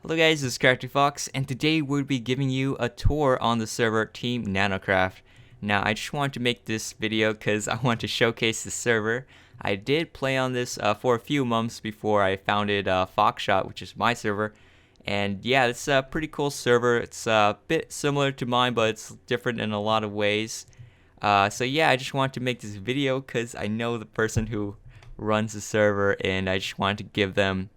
Hello guys, this is Character Fox, and today we'll be giving you a tour on the server Team Nanocraft. Now, I just wanted to make this video because I want to showcase the server. I did play on this for a few months before I founded Foxshot, which is my server. And yeah, it's a pretty cool server. It's a bit similar to mine, but it's different in a lot of ways. So yeah, I just wanted to make this video because I know the person who runs the server, and I just wanted to give them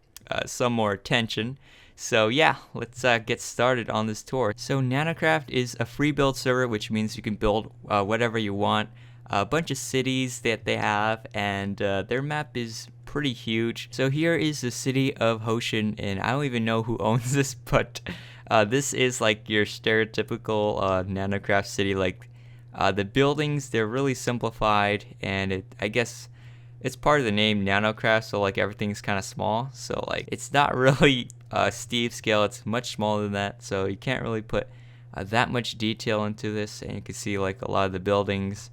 some more attention. So yeah, let's get started on this tour. So Nanocraft is a free build server, which means you can build whatever you want. A bunch of cities that they have, and their map is pretty huge. So here is the city of Hoshin, and I don't even know who owns this, but this is like your stereotypical Nanocraft city. Like the buildings, they're really simplified, and I guess it's part of the name Nanocraft, so like everything's kind of small. So like it's not really Steve scale, it's much smaller than that, so you can't really put that much detail into this. And you can see like a lot of the buildings,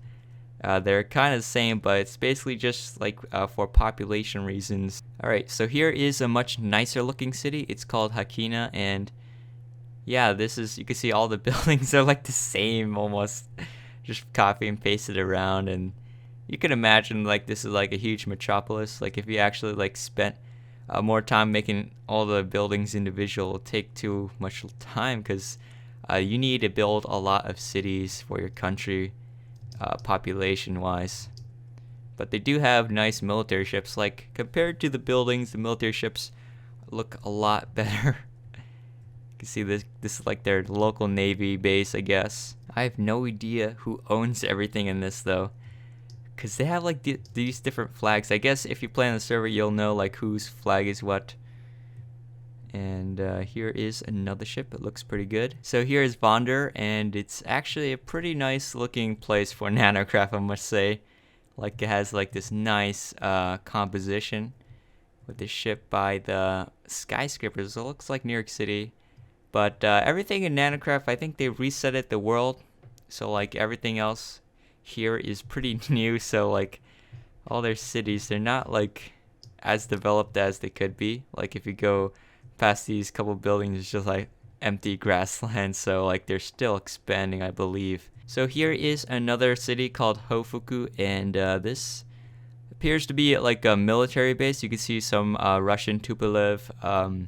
they're kind of the same, but it's basically just like for population reasons. Alright, so here is a much nicer looking city. It's called Hakina, and yeah, this is, you can see all the buildings are like the same almost, just copy and paste it around. And you can imagine like this is like a huge metropolis. Like if you actually like spent more time making all the buildings individual, it'll take too much time, because you need to build a lot of cities for your country, population wise. But they do have nice military ships. Like compared to the buildings, the military ships look a lot better. You can see this is like their local navy base, I guess. I have no idea who owns everything in this though, because they have like these different flags. I guess if you play on the server, you'll know like whose flag is what. And here is another ship. It looks pretty good. So here is Vonder, and it's actually a pretty nice looking place for Nanocraft, I must say. Like it has like this nice composition with the ship by the skyscrapers. It looks like New York City. But everything in Nanocraft, I think they reset it the world. So like everything else here is pretty new. So like all their cities, they're not like as developed as they could be. Like if you go past these couple buildings, it's just like empty grassland. So like they're still expanding, I believe. So here is another city called Hofuku, and this appears to be like a military base. You can see some Russian Tupolev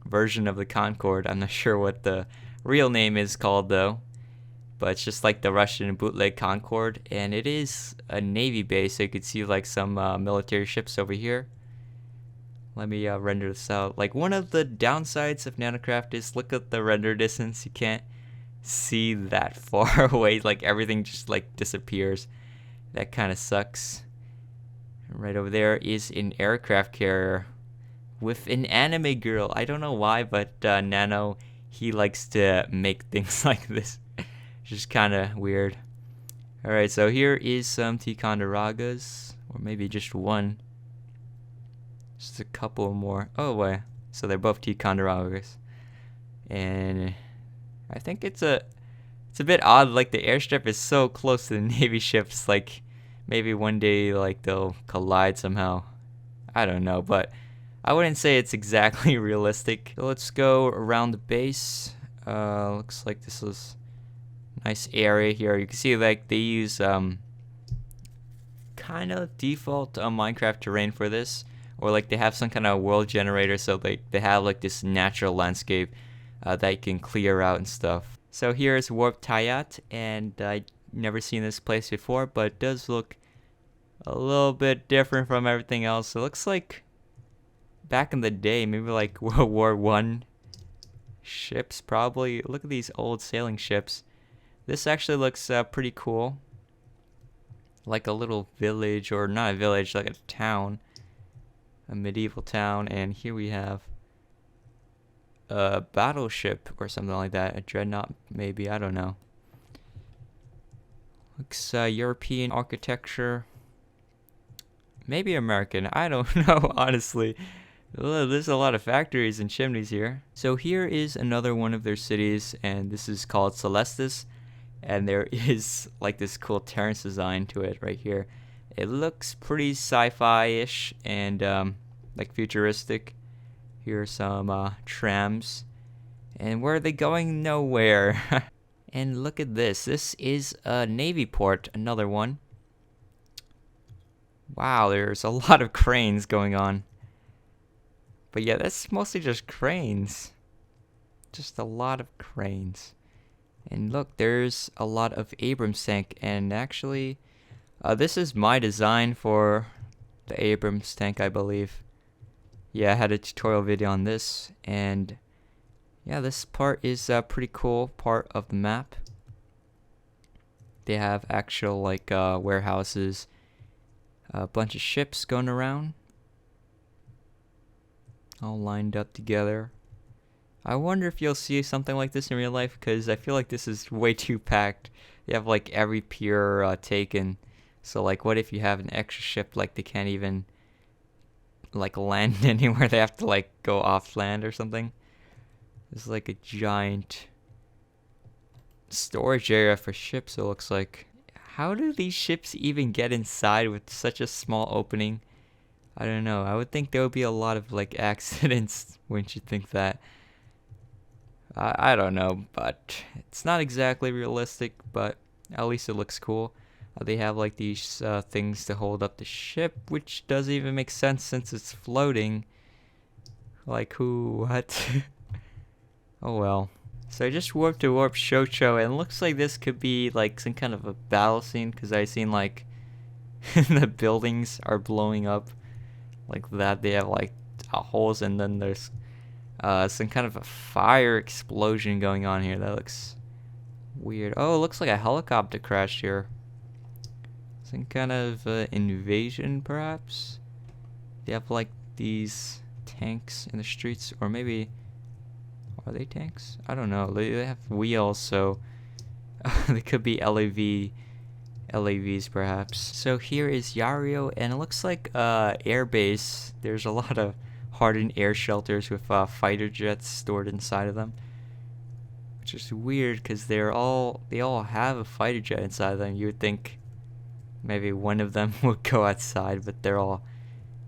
version of the Concorde. I'm not sure what the real name is called though, but it's just like the Russian bootleg Concorde, and it is a navy base. So you can see like some military ships over here. Let me render this out. Like one of the downsides of Nanocraft is, look at the render distance. You can't see that far away. Like everything just like disappears. That kind of sucks. Right over there is an aircraft carrier with an anime girl. I don't know why, but Nano, he likes to make things like this. Just kind of weird. Alright, so here is some Ticonderagas, or maybe just one. Just a couple more. Oh wait, so they're both Ticonderagas. And I think it's a bit odd, like the airstrip is so close to the Navy ships. Like maybe one day like they'll collide somehow. I don't know, but I wouldn't say it's exactly realistic. So let's go around the base. Looks like this is nice area here. You can see like they use kind of default Minecraft terrain for this, or like they have some kind of world generator, so they have like this natural landscape that you can clear out and stuff. So here's WarpedAyat, and I never seen this place before, but it does look a little bit different from everything else. It looks like back in the day, maybe like World War I ships probably. Look at these old sailing ships. This actually looks pretty cool. Like a little village, or not a village, like a town. A medieval town. And here we have a battleship or something like that. A dreadnought, maybe. I don't know. Looks European architecture. Maybe American. I don't know, honestly. There's a lot of factories and chimneys here. So here is another one of their cities, and this is called Celeste. And there is like this cool terrace design to it right here. It looks pretty sci-fi-ish and like futuristic. Here are some trams. And where are they going? Nowhere. And look at this. This is a Navy port. Another one. Wow, there's a lot of cranes going on. But yeah, that's mostly just cranes. Just a lot of cranes. And look, there's a lot of Abrams tank. And actually, this is my design for the Abrams tank, I believe. Yeah, I had a tutorial video on this. And yeah, this part is a pretty cool part of the map. They have actual like warehouses, a bunch of ships going around, all lined up together. I wonder if you'll see something like this in real life, because I feel like this is way too packed. You have like every pier taken. So like, what if you have an extra ship, like they can't even like land anywhere, they have to like go off land or something. It's like a giant storage area for ships, it looks like. How do these ships even get inside with such a small opening? I don't know. I would think there would be a lot of like accidents, wouldn't you think that? I don't know, but it's not exactly realistic, but at least it looks cool. They have like these things to hold up the ship, which doesn't even make sense since it's floating. Like who, what? Oh well. So I just warped to Warp Shocho, and it looks like this could be like some kind of a battle scene, because I seen like the buildings are blowing up like that. They have like holes, and then there's some kind of a fire explosion going on here. That looks weird. Oh, it looks like a helicopter crashed here. Some kind of invasion, perhaps? They have like these tanks in the streets, or maybe... Are they tanks? I don't know. They have wheels, so they could be LAVs perhaps. So here is Yari, and it looks like air base. There's a lot of hardened air shelters with fighter jets stored inside of them, which is weird because they all have a fighter jet inside of them. You would think maybe one of them would go outside, but they're all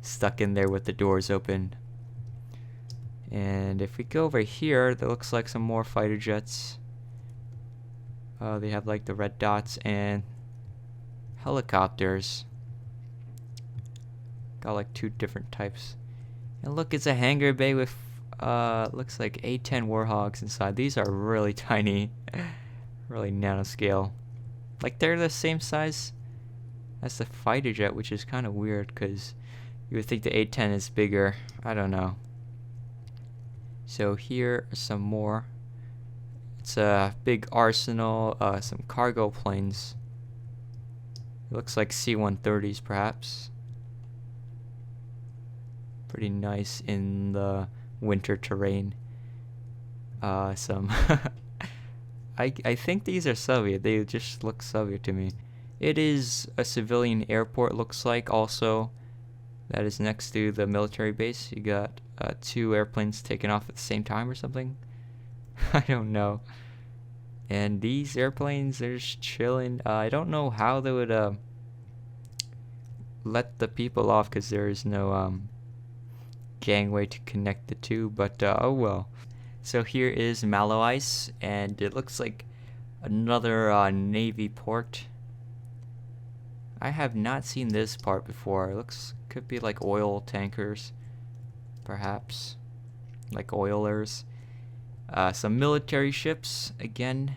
stuck in there with the doors open. And if we go over here, there looks like some more fighter jets. They have like the red dots and helicopters. Got like two different types. And look, it's a hangar bay with looks like A10 Warhogs inside. These are really tiny, really nanoscale. Like they're the same size as the fighter jet, which is kind of weird because you would think the A10 is bigger. I don't know. So here are some more. It's a big arsenal, some cargo planes. It looks like C-130s perhaps. Pretty nice in the winter terrain. Some I think these are Soviet. They just look Soviet to me. It is a civilian airport, looks like, also. That is next to the military base. You got two airplanes taking off at the same time or something. I don't know. And these airplanes, they're just chilling. I don't know how they would let the people off, because there is no gangway to connect the two, but oh well. So here is Mallow Ice, and it looks like another Navy port. I have not seen this part before. It could be like oil tankers, perhaps, like oilers. Some military ships again.